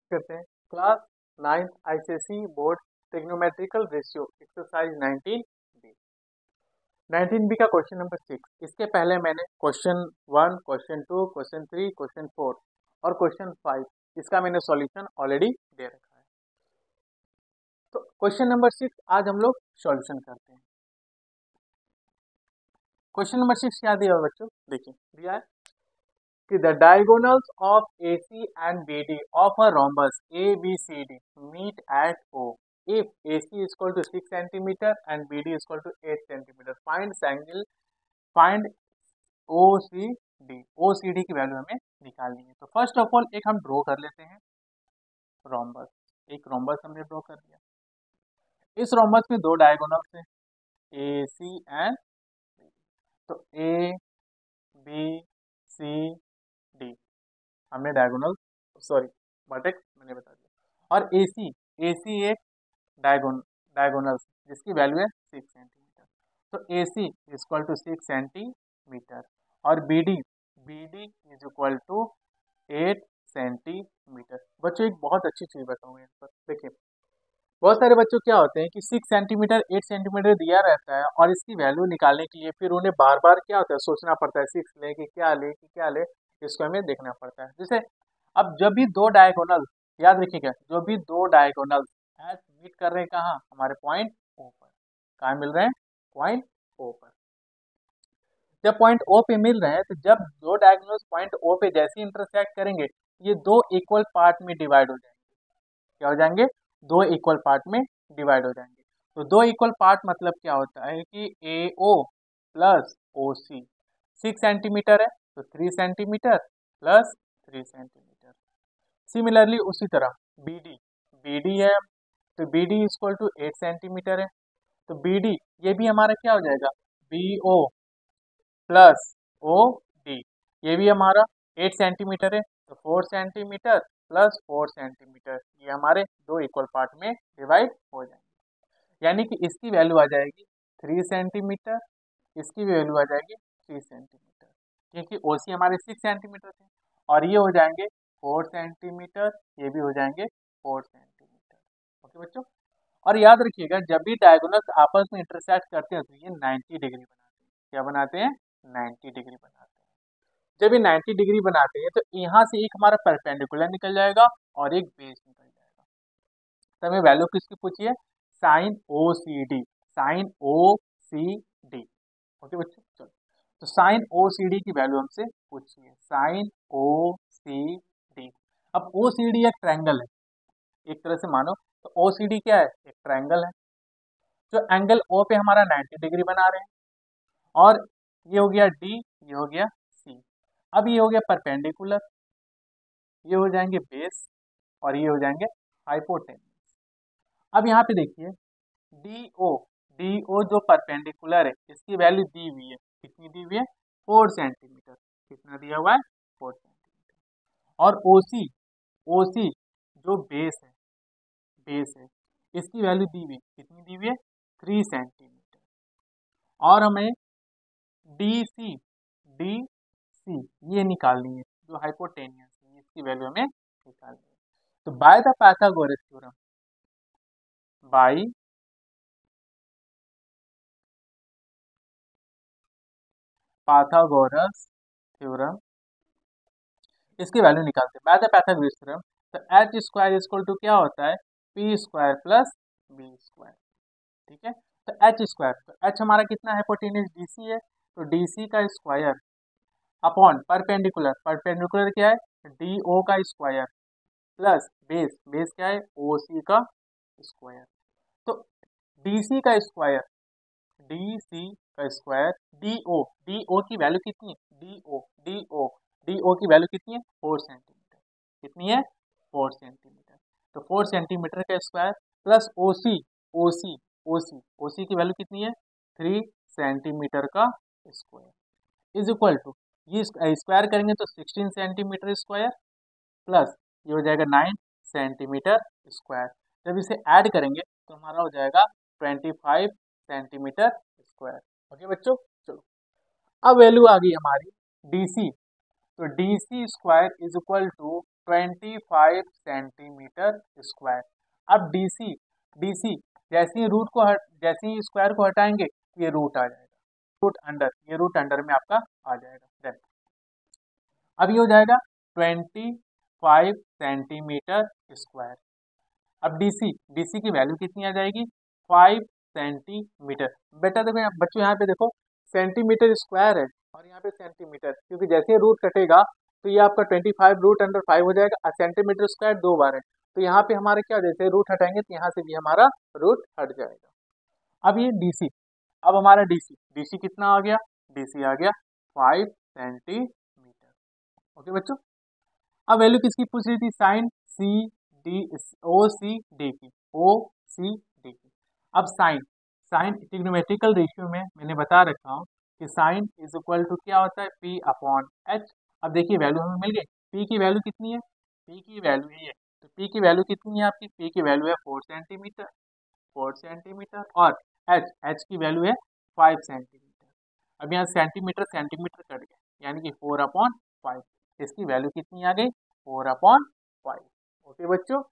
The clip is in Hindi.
करते हैं class 9th ICSE board trigonometrical ratio exercise 19 B. 19 B का क्वेश्चन नंबर 6। इसके पहले मैंने क्वेश्चन 1, क्वेश्चन 2, क्वेश्चन 3, क्वेश्चन 4 और क्वेश्चन 5 इसका मैंने सॉल्यूशन ऑलरेडी दे रखा है। तो क्वेश्चन नंबर 6 आज हम लोग सॉल्यूशन करते हैं। क्वेश्चन नंबर 6 क्या दिया बच्चों, देखिए दिया है कि the diagonals of AC and BD of a rhombus ABCD meet at O if AC is equal to 6 centimeter and BD is equal to 8 centimeter. Find OCD. OCD की वैल्यू हमें निकालनी है। तो फर्स्ट ऑफ ऑल एक हम ड्रॉ कर लेते हैं रोम्बस। एक रोम्बस हमने ड्रॉ कर दिया। इस रोम्बस में दो डायगोनल्स हैं AC एंड BD। तो A B C D हमने डायगोनल वर्टेक्स मैंने बता दिया। और AC एक डायगोनल जिसकी वैल्यू है 6 सेंटीमीटर। तो AC is equal to 6 centimetre और BD is equal to 8 centimetre. बच्चों एक बहुत अच्छी चीज बताऊंगा यहाँ पर, देखिए बहुत सारे बच्चों क्या होते हैं कि 6 सेंटीमीटर 8 सेंटीमीटर दिया रहता है और इसकी वैल्यू निकालने के लिए फिर उन्हें बार बार क्या होता है सोचना पड़ता है 6 ले कि क्या ले, इसको हमें देखना पड़ता है। जैसे अब जब भी दो डायगोनल, याद रखिएगा, जो भी दो डायगोनल एस मीट कर रहे हैं कहाँ, हमारे पॉइंट ओ पर। कहाँ मिल रहे हैं, पॉइंट ओ पर। जब पॉइंट ओ पे मिल रहे हैं तो जब दो डायगोनल पॉइंट ओ पे जैसे इंटरसेक्ट करेंगे ये दो इक्वल पार्ट में डिवाइड हो जाएंगे। क्या हो जाएंगे, दो इक्वल पार्ट में डिवाइड हो जाएंगे। तो दो इक्वल पार्ट मतलब क्या होता है कि ए ओ प्लस ओ सी 6 सेंटीमीटर है तो 3 सेंटीमीटर प्लस 3 सेंटीमीटर। सिमिलरली उसी तरह BD है तो BD इक्वल टू 8 सेंटीमीटर है तो BD ये भी हमारा क्या हो जाएगा BO प्लस OD। ये भी हमारा 8 सेंटीमीटर है तो 4 सेंटीमीटर प्लस 4 सेंटीमीटर, ये हमारे दो इक्वल पार्ट में डिवाइड हो जाएंगे। यानी कि इसकी वैल्यू आ जाएगी 3 सेंटीमीटर, इसकी वैल्यू आ जाएगी 3 सेंटीमीटर, क्योंकि OC हमारे 6 सेंटीमीटर थे और ये हो जाएंगे 4 सेंटीमीटर, ये भी हो जाएंगे 4 सेंटीमीटर। ओके बच्चों, और याद रखिएगा जब भी डायगोनल्स आपस में इंटरसेक्ट करते हैं तो ये 90 डिग्री बनाते हैं। क्या बनाते हैं, 90 डिग्री बनाते हैं। जब ये 90 डिग्री बनाते हैं तो यहाँ से एक हमारा परपेंडिकुलर निकल जाएगा और एक बेस निकल जाएगा। तो हमें वैल्यू किसकी पूछी है, साइन ओ सी डी, साइन ओ सी डी। ओके बच्चों, चलो तो साइन ओ सी डी की वैल्यू हमसे पूछी है, साइन ओ सी डी। अब ओ सी डी एक ट्रायंगल है, एक तरह से मानो तो ओ सी डी क्या है, एक ट्रायंगल है जो एंगल ओ पे हमारा 90 डिग्री बना रहे हैं। और ये हो गया डी, ये हो गया सी। अब ये हो गया परपेंडिकुलर, ये हो जाएंगे बेस और ये हो जाएंगे हाइपोटेन्यूज। अब यहाँ पे देखिए डी ओ जो परपेंडिकुलर है इसकी वैल्यू दी हुई है, कितनी दी हुई है, 4 सेंटीमीटर। कितना दिया हुआ है, 4 सेंटीमीटर। और ओ सी जो बेस है इसकी वैल्यू दी हुई है, कितनी दी हुई है, 3 सेंटीमीटर। और हमें डी सी ये निकालनी है जो हाइपोटेनियस है, इसकी वैल्यू हमें निकालनी है। तो by the Pythagoras theorem, by Pythagoras theorem इसकी वैल्यू निकालते हैं बाय द पाइथागोरस थ्योरम। तो एच स्क्वायर इक्वल टू क्या होता है, P square plus B square. ठीक है, तो एच स्क्वायर, तो एच हमारा कितना है, हाइपोटेन्यूज डीसी है तो डीसी का स्क्वायर अपॉन परपेंडिकुलर क्या है, डी ओ का स्क्वायर प्लस बेस क्या है, ओ सी का स्क्वायर। तो डीसी का स्क्वायर, डीसी का स्क्वायर डी ओ की वैल्यू कितनी है, डी ओ की वैल्यू कितनी है, 4 सेंटीमीटर। कितनी है, 4 सेंटीमीटर। तो 4 सेंटीमीटर का स्क्वायर प्लस ओ सी की वैल्यू कितनी है, 3 सेंटीमीटर का स्क्वायर इज इक्वल टू, ये स्क्वायर करेंगे तो 16 सेंटीमीटर स्क्वायर प्लस ये हो जाएगा 9 सेंटीमीटर स्क्वायर। जब इसे ऐड करेंगे तो हमारा हो जाएगा 25 सेंटीमीटर स्क्वायर। ओके बच्चों, चलो अब वैल्यू आ गई हमारी डीसी। तो DC square is equal to 25 centimetre square. अब डीसी जैसे ही जैसे ही स्क्वायर को हटाएंगे ये रूट आ जाएगा, ये रूट अंडर में आपका आ जाएगा। देन अब ये हो जाएगा 25 सेंटीमीटर स्क्वायर। अब डीसी की वैल्यू कितनी आ जाएगी 5 सेंटीमीटर। बेटा देखो यहाँ बच्चों, यहाँ पे देखो सेंटीमीटर स्क्वायर है और यहाँ पे सेंटीमीटर, क्योंकि जैसे ही रूट कटेगा तो ये आपका 25 रूट अंडर 5 हो जाएगा और सेंटीमीटर स्क्वायर 2 बार है, तो यहाँ पे हमारे क्या, जैसे रूट हटाएंगे तो यहाँ से भी हमारा रूट हट जाएगा। अब ये डीसी, अब हमारा डीसी कितना आ गया, डीसी आ गया 5 सेंटीमीटर। ओके बच्चों, अब वैल्यू किसकी पूछ रही थी, साइन ओ सी डी की, ओ सी डी की। अब साइन ट्रिग्नोमेट्रिकल रेशियो में मैंने बता रखा हूँ कि साइन इज इक्वल टू क्या होता है, पी अपॉन एच। अब देखिए वैल्यू हमें मिल गई, पी की वैल्यू कितनी है, पी की वैल्यू ये है, तो पी की वैल्यू कितनी है आपकी, पी की वैल्यू है 4 सेंटीमीटर और एच की वैल्यू है 5 सेंटीमीटर। अब यहाँ सेंटीमीटर सेंटीमीटर कट गया, यानी कि 4/5, इसकी वैल्यू कितनी आ गई 4/5। ओके बच्चों,